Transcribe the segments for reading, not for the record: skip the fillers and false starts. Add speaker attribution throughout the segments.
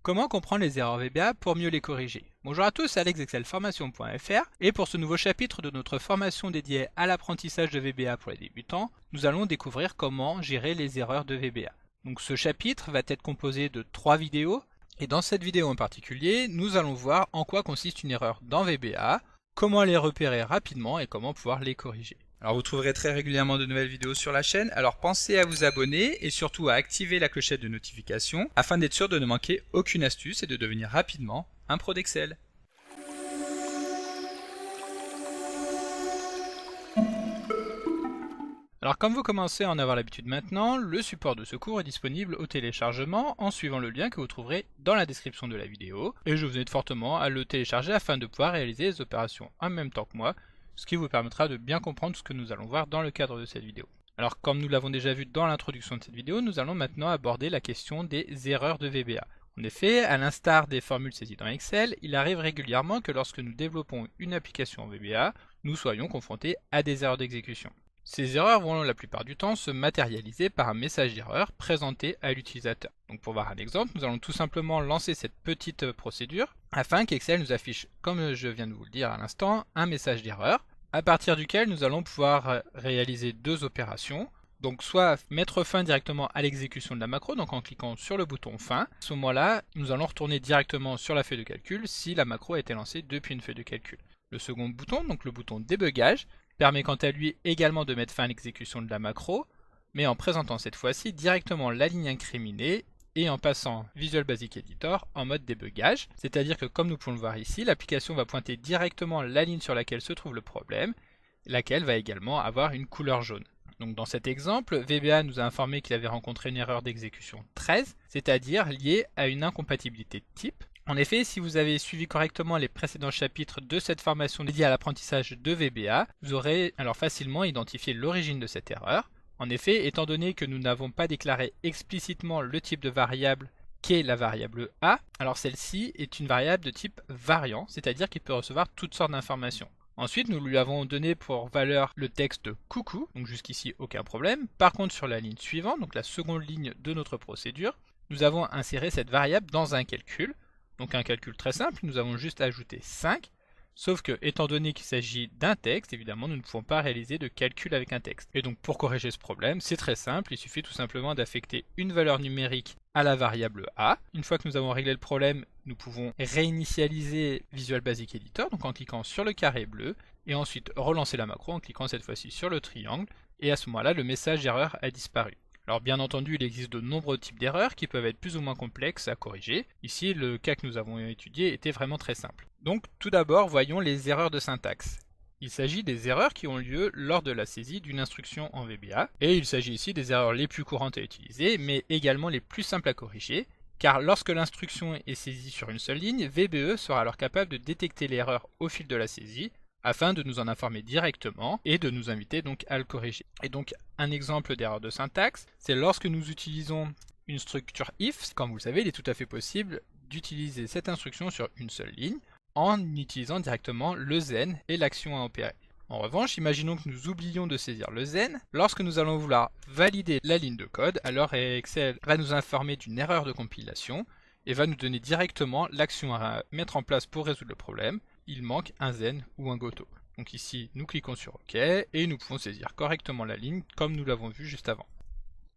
Speaker 1: Comment comprendre les erreurs VBA pour mieux les corriger? Bonjour à tous, c'est Alex d'excelformation.fr et pour ce nouveau chapitre de notre formation dédiée à l'apprentissage de VBA pour les débutants, nous allons découvrir comment gérer les erreurs de VBA. Donc ce chapitre va être composé de 3 vidéos et dans cette vidéo en particulier, nous allons voir en quoi consiste une erreur dans VBA, comment les repérer rapidement et comment pouvoir les corriger. Alors vous trouverez très régulièrement de nouvelles vidéos sur la chaîne, alors pensez à vous abonner et surtout à activer la clochette de notification afin d'être sûr de ne manquer aucune astuce et de devenir rapidement un pro d'Excel. Alors comme vous commencez à en avoir l'habitude maintenant, le support de ce cours est disponible au téléchargement en suivant le lien que vous trouverez dans la description de la vidéo et je vous invite fortement à le télécharger afin de pouvoir réaliser les opérations en même temps que moi, ce qui vous permettra de bien comprendre ce que nous allons voir dans le cadre de cette vidéo. Alors comme nous l'avons déjà vu dans l'introduction de cette vidéo, nous allons maintenant aborder la question des erreurs de VBA. En effet, à l'instar des formules saisies dans Excel, il arrive régulièrement que lorsque nous développons une application en VBA, nous soyons confrontés à des erreurs d'exécution. Ces erreurs vont la plupart du temps se matérialiser par un message d'erreur présenté à l'utilisateur. Donc pour voir un exemple, nous allons tout simplement lancer cette petite procédure afin qu'Excel nous affiche, comme je viens de vous le dire à l'instant, un message d'erreur à partir duquel nous allons pouvoir réaliser deux opérations. Donc soit mettre fin directement à l'exécution de la macro, donc en cliquant sur le bouton fin. À ce moment-là, nous allons retourner directement sur la feuille de calcul si la macro a été lancée depuis une feuille de calcul. Le second bouton, donc le bouton débugage, permet quant à lui également de mettre fin à l'exécution de la macro, mais en présentant cette fois-ci directement la ligne incriminée et en passant Visual Basic Editor en mode débugage, c'est-à-dire que comme nous pouvons le voir ici, l'application va pointer directement la ligne sur laquelle se trouve le problème, laquelle va également avoir une couleur jaune. Donc dans cet exemple, VBA nous a informé qu'il avait rencontré une erreur d'exécution 13, c'est-à-dire liée à une incompatibilité de type. En effet, si vous avez suivi correctement les précédents chapitres de cette formation dédiée à l'apprentissage de VBA, vous aurez alors facilement identifié l'origine de cette erreur. En effet, étant donné que nous n'avons pas déclaré explicitement le type de variable qu'est la variable A, alors celle-ci est une variable de type variant, c'est-à-dire qu'il peut recevoir toutes sortes d'informations. Ensuite, nous lui avons donné pour valeur le texte coucou, donc jusqu'ici aucun problème. Par contre, sur la ligne suivante, donc la seconde ligne de notre procédure, nous avons inséré cette variable dans un calcul. Donc un calcul très simple, nous avons juste ajouté 5, sauf que étant donné qu'il s'agit d'un texte, évidemment nous ne pouvons pas réaliser de calcul avec un texte. Et donc pour corriger ce problème, c'est très simple, il suffit tout simplement d'affecter une valeur numérique à la variable A. Une fois que nous avons réglé le problème, nous pouvons réinitialiser Visual Basic Editor, donc en cliquant sur le carré bleu, et ensuite relancer la macro en cliquant cette fois-ci sur le triangle, et à ce moment-là le message d'erreur a disparu. Alors bien entendu, il existe de nombreux types d'erreurs qui peuvent être plus ou moins complexes à corriger. Ici, le cas que nous avons étudié était vraiment très simple. Donc tout d'abord, voyons les erreurs de syntaxe. Il s'agit des erreurs qui ont lieu lors de la saisie d'une instruction en VBA, et il s'agit ici des erreurs les plus courantes à utiliser, mais également les plus simples à corriger, car lorsque l'instruction est saisie sur une seule ligne, VBE sera alors capable de détecter l'erreur au fil de la saisie, afin de nous en informer directement et de nous inviter donc à le corriger. Et donc un exemple d'erreur de syntaxe, c'est lorsque nous utilisons une structure if, comme vous le savez, il est tout à fait possible d'utiliser cette instruction sur une seule ligne en utilisant directement le zen et l'action à opérer. En revanche, imaginons que nous oublions de saisir le zen. Lorsque nous allons vouloir valider la ligne de code, alors Excel va nous informer d'une erreur de compilation et va nous donner directement l'action à mettre en place pour résoudre le problème. Il manque un zen ou un goto. Donc ici, nous cliquons sur OK et nous pouvons saisir correctement la ligne comme nous l'avons vu juste avant.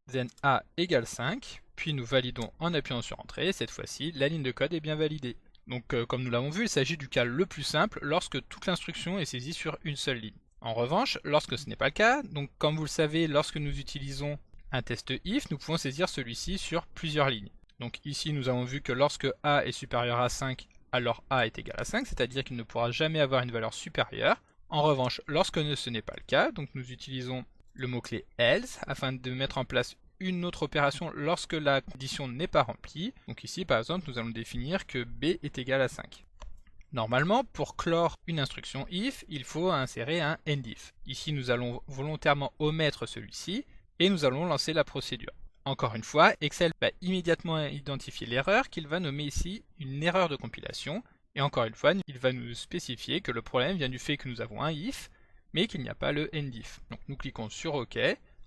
Speaker 1: Zen A égale 5, puis nous validons en appuyant sur Entrée. Cette fois-ci, la ligne de code est bien validée. Donc comme nous l'avons vu, il s'agit du cas le plus simple lorsque toute l'instruction est saisie sur une seule ligne. En revanche, lorsque ce n'est pas le cas, donc comme vous le savez, lorsque nous utilisons un test if, nous pouvons saisir celui-ci sur plusieurs lignes. Donc ici, nous avons vu que lorsque A est supérieur à 5, alors A est égal à 5, c'est-à-dire qu'il ne pourra jamais avoir une valeur supérieure. En revanche, lorsque ce n'est pas le cas, donc nous utilisons le mot-clé else afin de mettre en place une autre opération lorsque la condition n'est pas remplie. Donc ici, par exemple, nous allons définir que B est égal à 5. Normalement, pour clore une instruction if, il faut insérer un endif. Ici, nous allons volontairement omettre celui-ci et nous allons lancer la procédure. Encore une fois, Excel va immédiatement identifier l'erreur qu'il va nommer ici une erreur de compilation. Et encore une fois, il va nous spécifier que le problème vient du fait que nous avons un if, mais qu'il n'y a pas le endif. Donc nous cliquons sur OK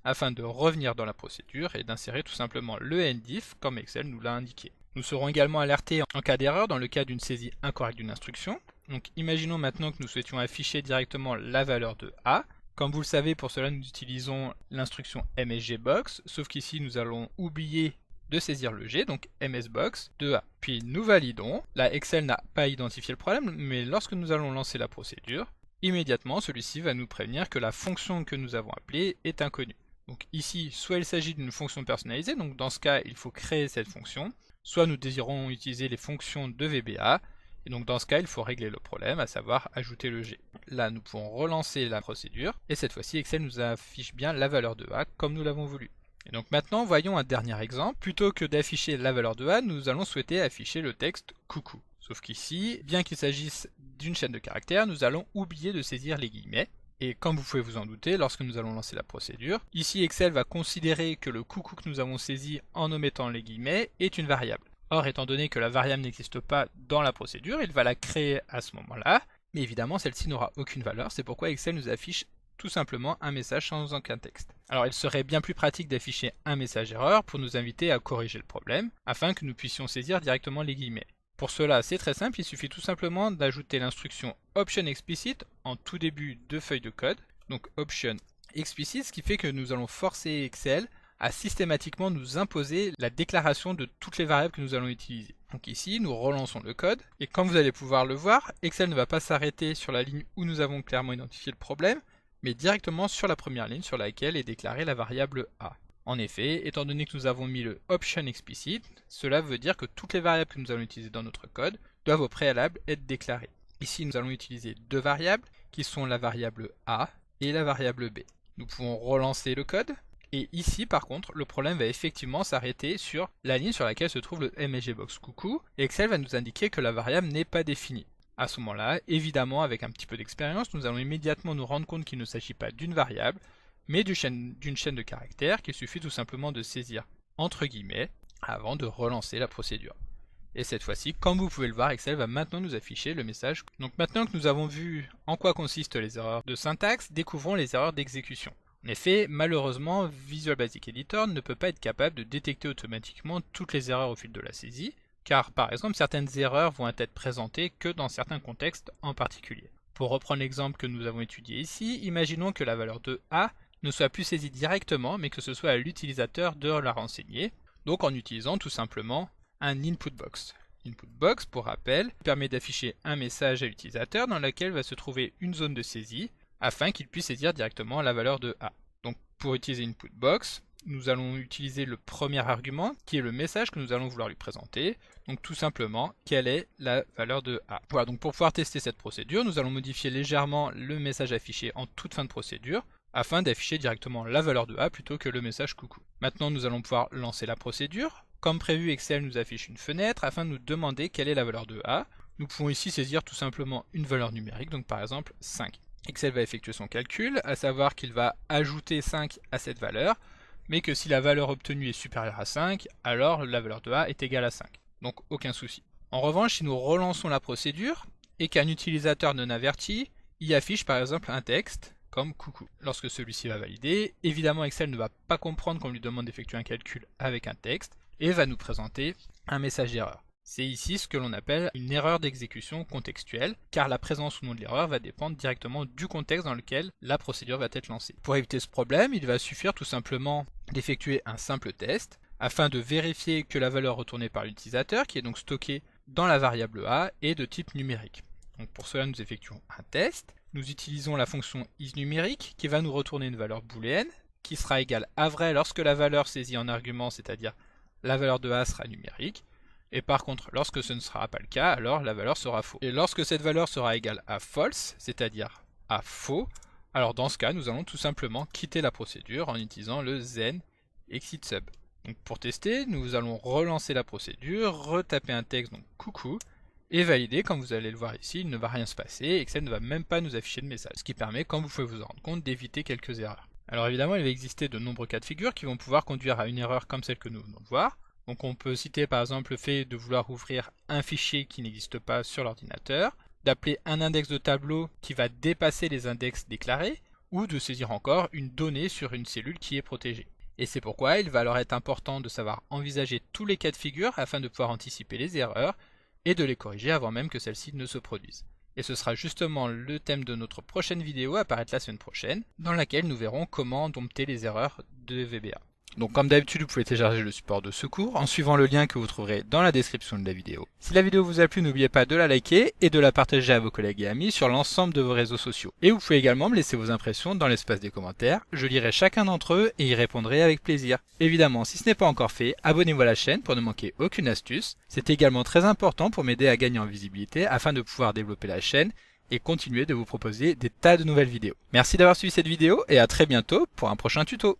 Speaker 1: afin de revenir dans la procédure et d'insérer tout simplement le endif comme Excel nous l'a indiqué. Nous serons également alertés en cas d'erreur dans le cas d'une saisie incorrecte d'une instruction. Donc imaginons maintenant que nous souhaitions afficher directement la valeur de A. Comme vous le savez, pour cela nous utilisons l'instruction msgbox, sauf qu'ici nous allons oublier de saisir le G, donc msbox de A. Puis nous validons. Là, Excel n'a pas identifié le problème, mais lorsque nous allons lancer la procédure, immédiatement celui-ci va nous prévenir que la fonction que nous avons appelée est inconnue. Donc ici, soit il s'agit d'une fonction personnalisée, donc dans ce cas, il faut créer cette fonction, soit nous désirons utiliser les fonctions de VBA, et donc dans ce cas, il faut régler le problème, à savoir ajouter le G. Là, nous pouvons relancer la procédure, et cette fois-ci, Excel nous affiche bien la valeur de A comme nous l'avons voulu. Et donc maintenant, voyons un dernier exemple. Plutôt que d'afficher la valeur de A, nous allons souhaiter afficher le texte « coucou ». Sauf qu'ici, bien qu'il s'agisse d'une chaîne de caractères, nous allons oublier de saisir les guillemets. Et comme vous pouvez vous en douter, lorsque nous allons lancer la procédure, ici Excel va considérer que le coucou que nous avons saisi en omettant les guillemets est une variable. Or, étant donné que la variable n'existe pas dans la procédure, il va la créer à ce moment-là, mais évidemment celle-ci n'aura aucune valeur, c'est pourquoi Excel nous affiche tout simplement un message sans aucun texte. Alors il serait bien plus pratique d'afficher un message erreur pour nous inviter à corriger le problème, afin que nous puissions saisir directement les guillemets. Pour cela, c'est très simple, il suffit tout simplement d'ajouter l'instruction option explicit en tout début de feuille de code, donc option explicit, ce qui fait que nous allons forcer Excel à systématiquement nous imposer la déclaration de toutes les variables que nous allons utiliser. Donc ici, nous relançons le code, et comme vous allez pouvoir le voir, Excel ne va pas s'arrêter sur la ligne où nous avons clairement identifié le problème, mais directement sur la première ligne sur laquelle est déclarée la variable A. En effet, étant donné que nous avons mis le option explicit, cela veut dire que toutes les variables que nous allons utiliser dans notre code doivent au préalable être déclarées. Ici, nous allons utiliser deux variables, qui sont la variable A et la variable B. Nous pouvons relancer le code, et ici, par contre, le problème va effectivement s'arrêter sur la ligne sur laquelle se trouve le msgbox coucou, et Excel va nous indiquer que la variable n'est pas définie. À ce moment-là, évidemment, avec un petit peu d'expérience, nous allons immédiatement nous rendre compte qu'il ne s'agit pas d'une variable, mais d'une chaîne de caractères qu'il suffit tout simplement de saisir entre guillemets avant de relancer la procédure. Et cette fois-ci, comme vous pouvez le voir, Excel va maintenant nous afficher le message. Donc maintenant que nous avons vu en quoi consistent les erreurs de syntaxe, découvrons les erreurs d'exécution. En effet, malheureusement, Visual Basic Editor ne peut pas être capable de détecter automatiquement toutes les erreurs au fil de la saisie, car par exemple certaines erreurs vont être présentées que dans certains contextes en particulier. Pour reprendre l'exemple que nous avons étudié ici, imaginons que la valeur de A ne soit plus saisie directement, mais que ce soit à l'utilisateur de la renseigner, donc en utilisant tout simplement un input box. Input box, pour rappel, permet d'afficher un message à l'utilisateur dans lequel va se trouver une zone de saisie, afin qu'il puisse saisir directement la valeur de A. Donc pour utiliser input box, nous allons utiliser le premier argument, qui est le message que nous allons vouloir lui présenter, donc tout simplement, quelle est la valeur de A. Voilà, donc pour pouvoir tester cette procédure, nous allons modifier légèrement le message affiché en toute fin de procédure, afin d'afficher directement la valeur de A plutôt que le message coucou. Maintenant nous allons pouvoir lancer la procédure. Comme prévu, Excel nous affiche une fenêtre afin de nous demander quelle est la valeur de A. Nous pouvons ici saisir tout simplement une valeur numérique, donc par exemple 5. Excel va effectuer son calcul, à savoir qu'il va ajouter 5 à cette valeur, mais que si la valeur obtenue est supérieure à 5, alors la valeur de A est égale à 5. Donc aucun souci. En revanche, si nous relançons la procédure, et qu'un utilisateur non averti y affiche par exemple un texte, comme coucou. Lorsque celui-ci va valider, évidemment Excel ne va pas comprendre qu'on lui demande d'effectuer un calcul avec un texte, et va nous présenter un message d'erreur. C'est ici ce que l'on appelle une erreur d'exécution contextuelle, car la présence ou non de l'erreur va dépendre directement du contexte dans lequel la procédure va être lancée. Pour éviter ce problème, il va suffire tout simplement d'effectuer un simple test, afin de vérifier que la valeur retournée par l'utilisateur, qui est donc stockée dans la variable A, est de type numérique. Donc pour cela, nous effectuons un test. Nous utilisons la fonction isNumérique, qui va nous retourner une valeur booléenne, qui sera égale à vrai lorsque la valeur saisie en argument, c'est-à-dire la valeur de A, sera numérique. Et par contre, lorsque ce ne sera pas le cas, alors la valeur sera faux. Et lorsque cette valeur sera égale à false, c'est-à-dire à faux, alors dans ce cas, nous allons tout simplement quitter la procédure en utilisant le zen exit sub. Donc pour tester, nous allons relancer la procédure, retaper un texte, donc coucou, et valider. Comme vous allez le voir ici, il ne va rien se passer, Excel ne va même pas nous afficher de message, ce qui permet, comme vous pouvez vous en rendre compte, d'éviter quelques erreurs. Alors évidemment, il va exister de nombreux cas de figure qui vont pouvoir conduire à une erreur comme celle que nous venons de voir. Donc on peut citer par exemple le fait de vouloir ouvrir un fichier qui n'existe pas sur l'ordinateur, d'appeler un index de tableau qui va dépasser les index déclarés, ou de saisir encore une donnée sur une cellule qui est protégée. Et c'est pourquoi il va alors être important de savoir envisager tous les cas de figure afin de pouvoir anticiper les erreurs et de les corriger avant même que celles-ci ne se produisent. Et ce sera justement le thème de notre prochaine vidéo à paraître la semaine prochaine, dans laquelle nous verrons comment dompter les erreurs de VBA. Donc comme d'habitude, vous pouvez télécharger le support de secours en suivant le lien que vous trouverez dans la description de la vidéo. Si la vidéo vous a plu, n'oubliez pas de la liker et de la partager à vos collègues et amis sur l'ensemble de vos réseaux sociaux. Et vous pouvez également me laisser vos impressions dans l'espace des commentaires, je lirai chacun d'entre eux et y répondrai avec plaisir. Évidemment, si ce n'est pas encore fait, abonnez-vous à la chaîne pour ne manquer aucune astuce. C'est également très important pour m'aider à gagner en visibilité afin de pouvoir développer la chaîne et continuer de vous proposer des tas de nouvelles vidéos. Merci d'avoir suivi cette vidéo et à très bientôt pour un prochain tuto.